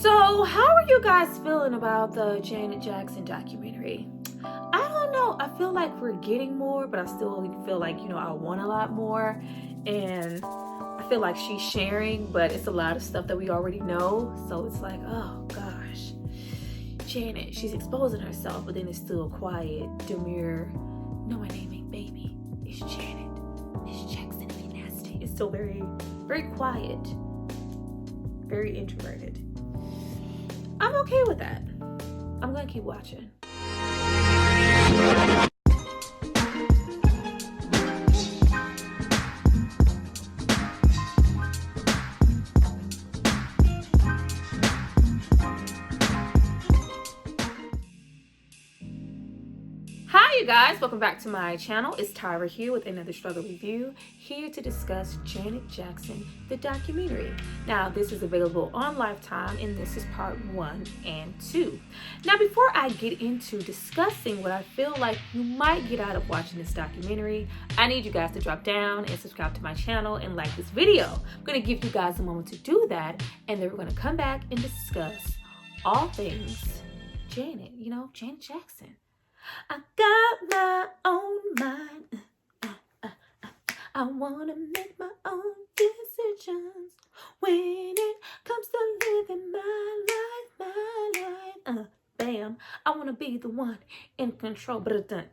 So, how are you guys feeling about the Janet Jackson documentary? I don't know. I feel like we're getting more, but I still feel like, I want a lot more. And I feel like she's sharing, but it's a lot of stuff that we already know. So it's like, oh gosh, Janet, she's exposing herself, but then it's still quiet, demure. No, my name ain't baby. It's Janet. Miss Jackson be nasty. It's still very, very quiet, very introverted. I'm okay with that. I'm gonna keep watching. Hi you guys, welcome back to my channel. It's Tyra here with another struggle review, here to discuss Janet Jackson, the documentary. Now this is available on Lifetime and this is part 1 and 2. Now before I get into discussing what I feel like you might get out of watching this documentary, I need you guys to drop down and subscribe to my channel and like this video. I'm going to give you guys a moment to do that, and then we're going to come back and discuss all things Janet, Janet Jackson. I got my own mind. I want to make my own decisions when it comes to living my life. Bam. I want to be the one in control. Go back.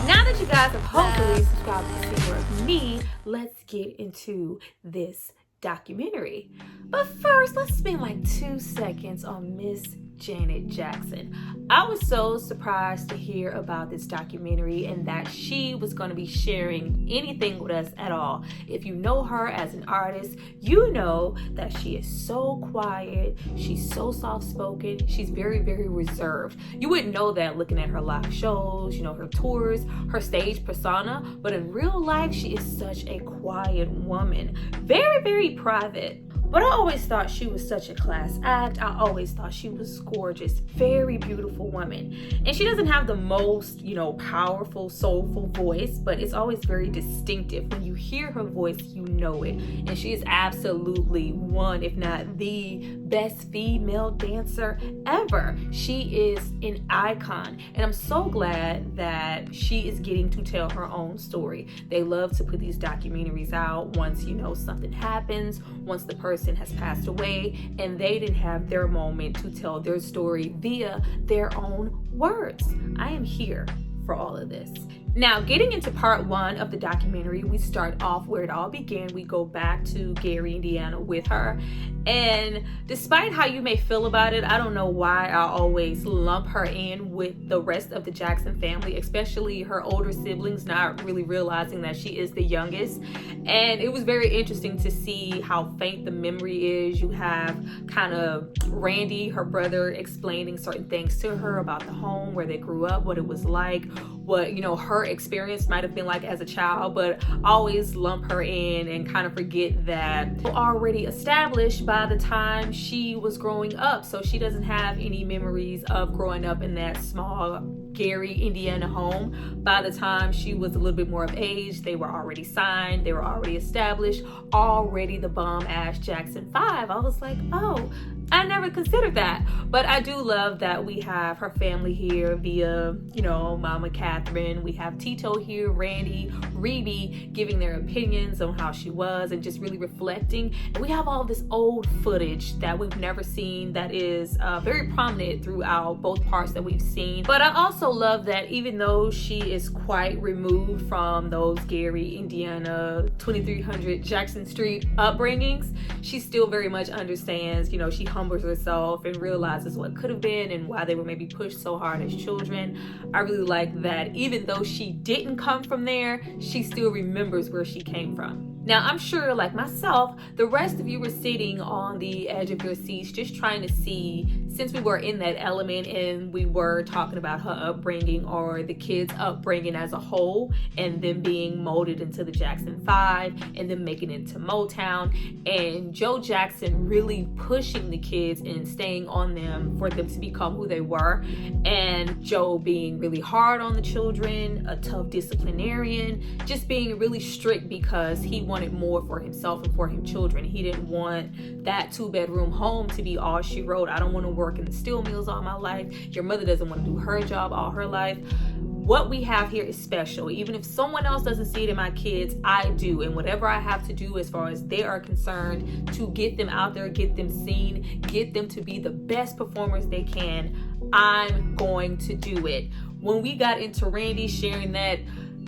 Now that you guys have hopefully subscribed to see more of me, let's get into this documentary. But first, let's spend like 2 seconds on Miss Janet Jackson. I was so surprised to hear about this documentary and that she was going to be sharing anything with us at all. If you know her as an artist, you know that she is so quiet, she's so soft-spoken, she's very, very reserved. You wouldn't know that looking at her live shows, her tours, her stage persona, but in real life, she is such a quiet woman. Very, very private. But I always thought she was such a class act. I always thought she was gorgeous, very beautiful woman. And she doesn't have the most, powerful, soulful voice, but it's always very distinctive. When you hear her voice, you know it. And she is absolutely one, if not the best female dancer ever. She is an icon. And I'm so glad that she is getting to tell her own story. They love to put these documentaries out once, something happens, once the person has passed away and they didn't have their moment to tell their story via their own words. I am here for all of this. Now, getting into part 1 of the documentary, we start off where it all began. We go back to Gary, Indiana with her. And despite how you may feel about it, I don't know why I always lump her in with the rest of the Jackson family, especially her older siblings, not really realizing that she is the youngest. And it was very interesting to see how faint the memory is. You have kind of Randy, her brother, explaining certain things to her about the home, where they grew up, what it was like, what, her experience might have been like as a child, but always lump her in and kind of forget that already established by the time she was growing up. So she doesn't have any memories of growing up in that small Gary, Indiana home. By the time she was a little bit more of age, they were already signed, they were already established, already the bomb-ass Jackson 5. I was like, oh, I never considered that. But I do love that we have her family here via, Mama Catherine. We have Tito here, Randy, Rebe giving their opinions on how she was and just really reflecting. And we have all this old footage that we've never seen that is very prominent throughout both parts that we've seen. But I also love that even though she is quite removed from those Gary, Indiana, 2300 Jackson Street upbringings, she still very much understands, she humbles herself and realizes what could have been and why they were maybe pushed so hard as children. I really like that even though she didn't come from there, she still remembers where she came from. Now, I'm sure, like myself, the rest of you were sitting on the edge of your seats just trying to see since we were in that element and we were talking about her upbringing or the kids' upbringing as a whole, and them being molded into the Jackson 5 and then making it to Motown, and Joe Jackson really pushing the kids and staying on them for them to become who they were, and Joe being really hard on the children, a tough disciplinarian, just being really strict because he wanted more for himself and for his children. He didn't want that 2-bedroom home to be all she wrote. I don't want to work in the steel mills all my life. Your mother doesn't want to do her job all her life. What we have here is special. Even if someone else doesn't see it in my kids, I do. And whatever I have to do as far as they are concerned to get them out there, get them seen, get them to be the best performers they can, I'm going to do it. When we got into Randy sharing that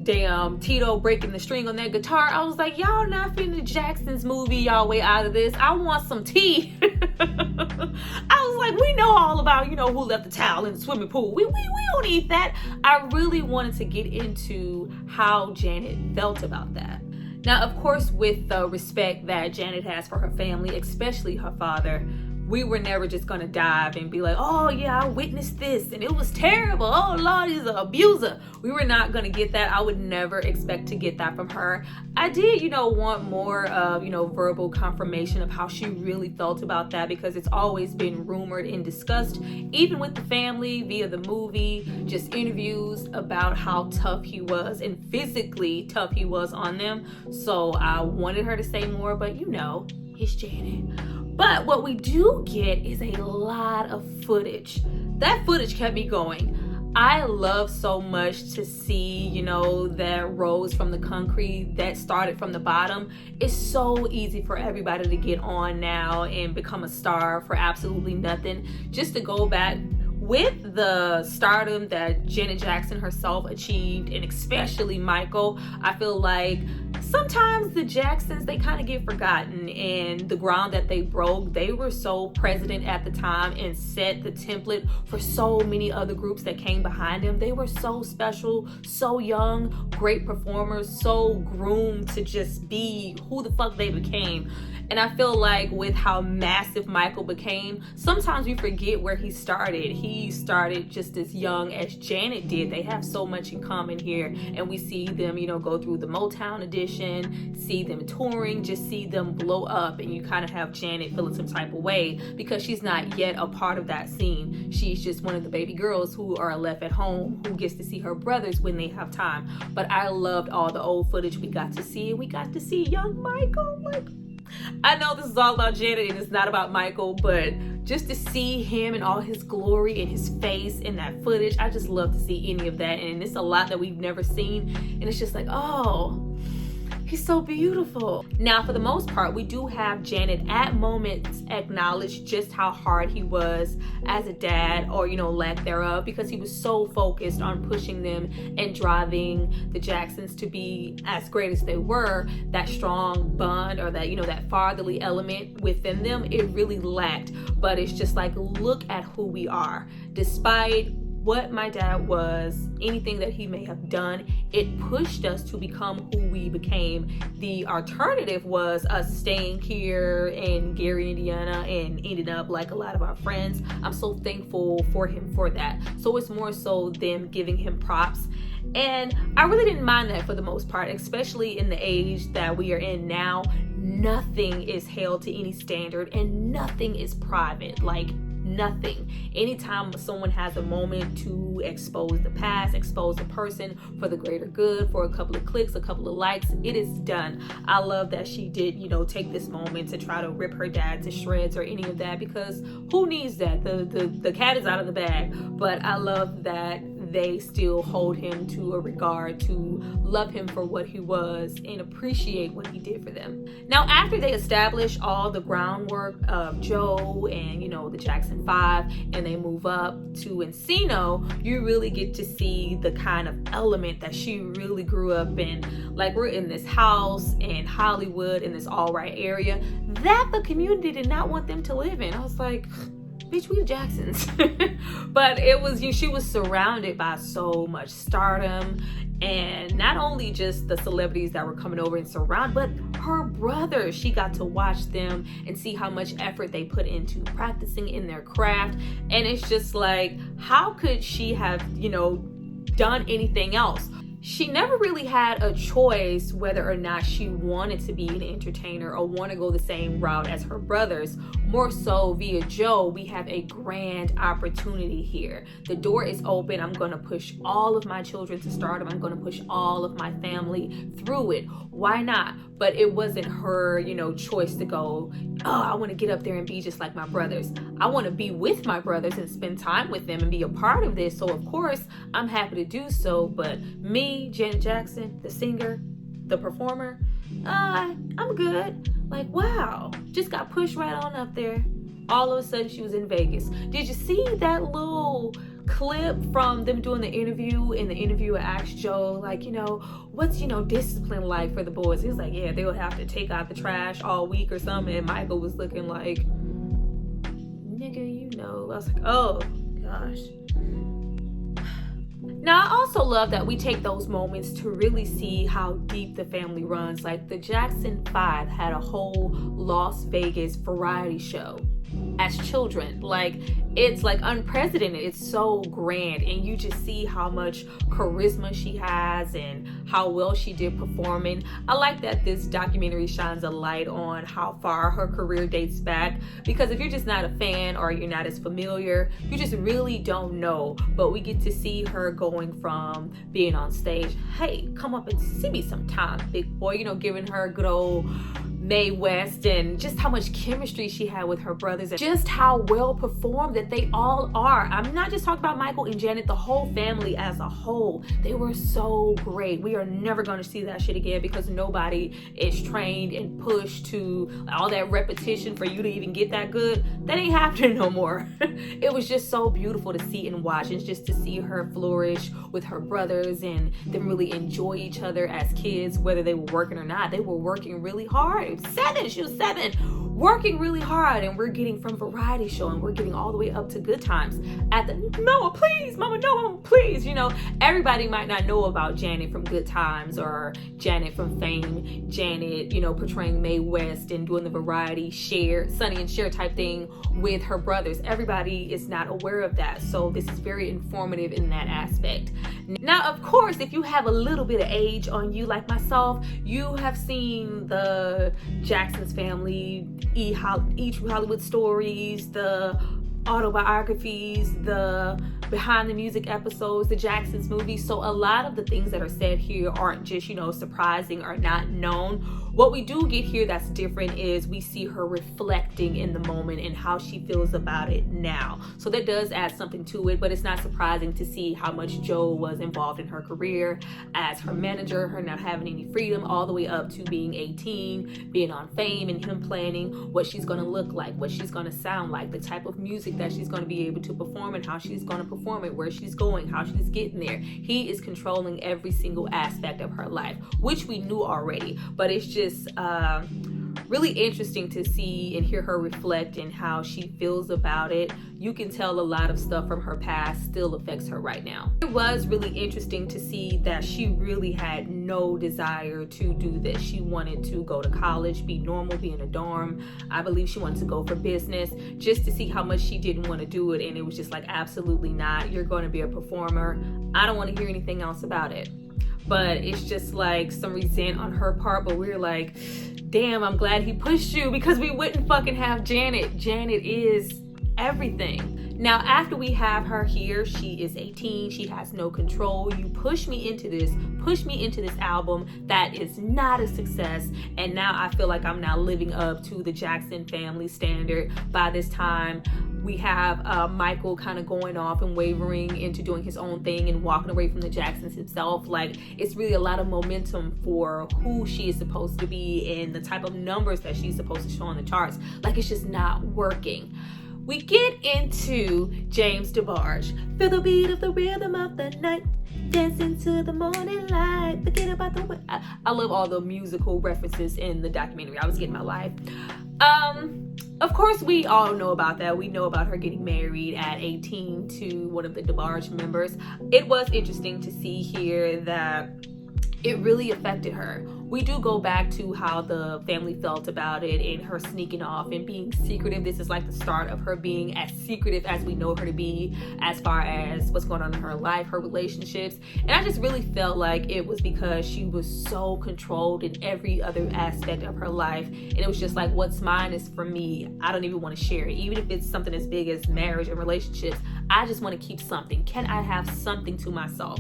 damn Tito breaking the string on that guitar, I was like, y'all not finna the Jackson's movie y'all way out of this. I want some tea. I was like, we know all about, who left the towel in the swimming pool. We don't need that. I really wanted to get into how Janet felt about that. Now, of course, with the respect that Janet has for her family, especially her father, we were never just gonna dive and be like, oh yeah, I witnessed this and it was terrible. Oh Lord, he's an abuser. We were not gonna get that. I would never expect to get that from her. I did, want more of, verbal confirmation of how she really felt about that, because it's always been rumored and discussed, even with the family via the movie, just interviews about how tough he was and physically tough he was on them. So I wanted her to say more, but it's Janet. But what we do get is a lot of footage. That footage kept me going. I love so much to see, that rose from the concrete that started from the bottom. It's so easy for everybody to get on now and become a star for absolutely nothing. Just to go back with the stardom that Janet Jackson herself achieved, and especially Michael, I feel like sometimes the Jacksons, they kind of get forgotten, and the ground that they broke, they were so present at the time and set the template for so many other groups that came behind them. They were so special, so young, great performers, so groomed to just be who the fuck they became. And I feel like with how massive Michael became, sometimes we forget where he started. He started just as young as Janet did. They have so much in common here. And we see them, go through the Motown edition, see them touring, just see them blow up. And you kind of have Janet feeling some type of way because she's not yet a part of that scene. She's just one of the baby girls who are left at home, who gets to see her brothers when they have time. But I loved all the old footage we got to see. We got to see young Michael. I know this is all about Janet and it's not about Michael, but just to see him and all his glory and his face in that footage, I just love to see any of that. And it's a lot that we've never seen. And it's just like, oh, he's so beautiful. Now, for the most part, we do have Janet at moments acknowledge just how hard he was as a dad, or, lack thereof, because he was so focused on pushing them and driving the Jacksons to be as great as they were. That strong bond, or that, that fatherly element within them, it really lacked. But it's just like, look at who we are. Despite what my dad was, anything that he may have done, it pushed us to become who we became. The alternative was us staying here in Gary, Indiana, and ended up like a lot of our friends. I'm so thankful for him for that. So it's more so them giving him props. And I really didn't mind that for the most part, especially in the age that we are in now. Nothing is held to any standard and nothing is private. Nothing. Anytime someone has a moment to expose the past, expose a person for the greater good, for a couple of clicks, a couple of likes, it is done. I love that she did, take this moment to try to rip her dad to shreds or any of that, because who needs that? The cat is out of the bag. But I love that they still hold him to a regard, to love him for what he was and appreciate what he did for them. Now, after they establish all the groundwork of Joe and, the Jackson 5, and they move up to Encino, you really get to see the kind of element that she really grew up in. Like, we're in this house in Hollywood, in this all right area that the community did not want them to live in. I was like, bitch, we the Jacksons. But it was, she was surrounded by so much stardom, and not only just the celebrities that were coming over and surround, but her brothers. She got to watch them and see how much effort they put into practicing in their craft. And it's just like, how could she have, done anything else? She never really had a choice whether or not she wanted to be an entertainer or want to go the same route as her brothers. More so via Joe, we have a grand opportunity here. The door is open. I'm going to push all of my children to stardom. I'm going to push all of my family through it. Why not? But it wasn't her, choice to go, oh, I want to get up there and be just like my brothers. I want to be with my brothers and spend time with them and be a part of this. So of course, I'm happy to do so. But me, Janet Jackson, the singer, the performer, I'm good. Like, wow, just got pushed right on up there. All of a sudden she was in Vegas. Did you see that little clip from them doing the interview? And the interviewer asked Joe, like, what's, discipline like for the boys? He was like, yeah, they would have to take out the trash all week or something. And Michael was looking like, nigga, I was like, oh gosh. Now, I also love that we take those moments to really see how deep the family runs. Like, the Jackson 5 had a whole Las Vegas variety show as children. Like, it's like unprecedented. It's so grand, and you just see how much charisma she has and how well she did performing. I like that this documentary shines a light on how far her career dates back, because if you're just not a fan or you're not as familiar, you just really don't know. But we get to see her going from being on stage, hey, come up and see me sometime, big boy, giving her good old Mae West, and just how much chemistry she had with her brothers, and just how well performed that they all are. I'm not just talking about Michael and Janet, the whole family as a whole. They were so great. We are never going to see that shit again, because nobody is trained and pushed to all that repetition for you to even get that good. That ain't happening no more. It was just so beautiful to see and watch, and just to see her flourish with her brothers and them really enjoy each other as kids, whether they were working or not. They were working really hard. She was seven, working really hard, and we're getting from variety show, and we're getting all the way up to Good Times at the Mama please, Mama no, Mama please. Everybody might not know about Janet from Good Times or Janet from Fame. Janet, portraying Mae West and doing the variety Sonny and Cher type thing with her brothers. Everybody is not aware of that, so this is very informative in that aspect. Now, of course, if you have a little bit of age on you like myself, you have seen the Jackson's family, Each Hollywood Stories, the autobiographies, the behind the music episodes, the Jacksons movies. So a lot of the things that are said here aren't just, surprising or not known. What we do get here that's different is we see her reflecting in the moment and how she feels about it now. So that does add something to it, but it's not surprising to see how much Joe was involved in her career as her manager, her not having any freedom, all the way up to being 18, being on Fame, and him planning what she's going to look like, what she's going to sound like, the type of music that she's going to be able to perform, and how she's going to perform it, where she's going, how she's getting there. He is controlling every single aspect of her life, which we knew already, but it's just really interesting to see and hear her reflect and how she feels about it. You can tell a lot of stuff from her past still affects her right now. It was really interesting to see that she really had no desire to do this. She wanted to go to college, be normal, be in a dorm. I believe she wanted to go for business, just to see how much she didn't want to do it. And it was just like, absolutely not. You're going to be a performer. I don't want to hear anything else about it. But it's just like some resent on her part, but we're like, damn, I'm glad he pushed you, because we wouldn't fucking have Janet. Janet is everything. Now, after we have her here, she is 18, she has no control. You push me into this album that is not a success, and now I feel like I'm now living up to the Jackson family standard. By this time, we have Michael kind of going off and wavering into doing his own thing and walking away from the Jacksons himself. Like, it's really a lot of momentum for who she is supposed to be and the type of numbers that she's supposed to show on the charts. Like, it's just not working. We get into James DeBarge. Feel the beat of the rhythm of the night, dancing to the morning light, forget about the way. I love all the musical references in the documentary. I was getting my life. Of course, we all know about that. We know about her getting married at 18 to one of the DeBarge members. It was interesting to see here that it really affected her. We do go back to how the family felt about it and her sneaking off and being secretive. This is like the start of her being as secretive as we know her to be as far as what's going on in her life, her relationships. And I just really felt like it was because she was so controlled in every other aspect of her life. And it was just like, what's mine is for me. I don't even want to share it. Even if it's something as big as marriage and relationships, I just want to keep something. Can I have something to myself?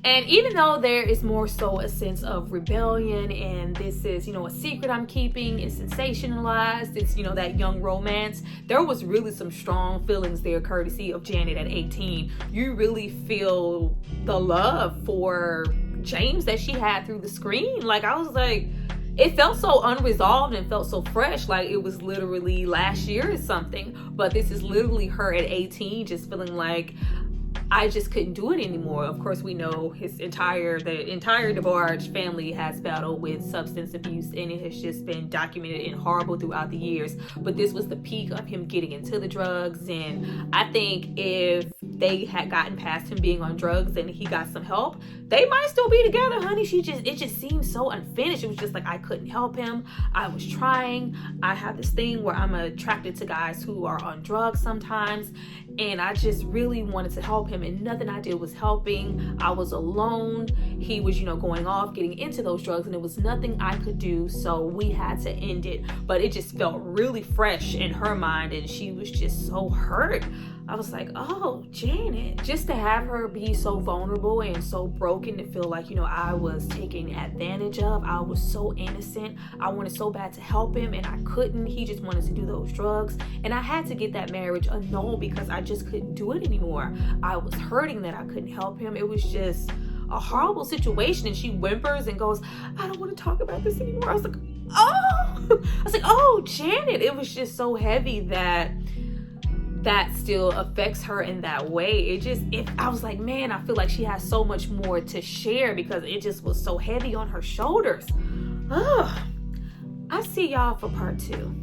And even though there is more so a sense of rebellion and this is, a secret I'm keeping, it's sensationalized, it's, that young romance, there was really some strong feelings there courtesy of Janet at 18. You really feel the love for James that she had through the screen. Like, I was like, it felt so unresolved and felt so fresh, like it was literally last year or something. But this is literally her at 18 just feeling like, I just couldn't do it anymore. Of course, we know the entire DeBarge family has battled with substance abuse, and it has just been documented and horrible throughout the years. But this was the peak of him getting into the drugs, and I think if they had gotten past him being on drugs and he got some help, they might still be together, honey. It just seemed so unfinished. It was just like, I couldn't help him. I was trying. I have this thing where I'm attracted to guys who are on drugs sometimes, and I just really wanted to help him, and nothing I did was helping. I was alone. He was, going off, getting into those drugs, and there was nothing I could do, so we had to end it. But it just felt really fresh in her mind, and she was just so hurt. I was like, oh, Janet, just to have her be so vulnerable and so broken, to feel like, I was taken advantage of. I was so innocent. I wanted so bad to help him, and I couldn't. He just wanted to do those drugs, and I had to get that marriage annulled because I just couldn't do it anymore. I was hurting that I couldn't help him. It was just a horrible situation. And she whimpers and goes, I don't want to talk about this anymore. I was like, oh, Janet. It was just so heavy that still affects her in that way. I was like, man, I feel like she has so much more to share because it just was so heavy on her shoulders. I see y'all for part 2.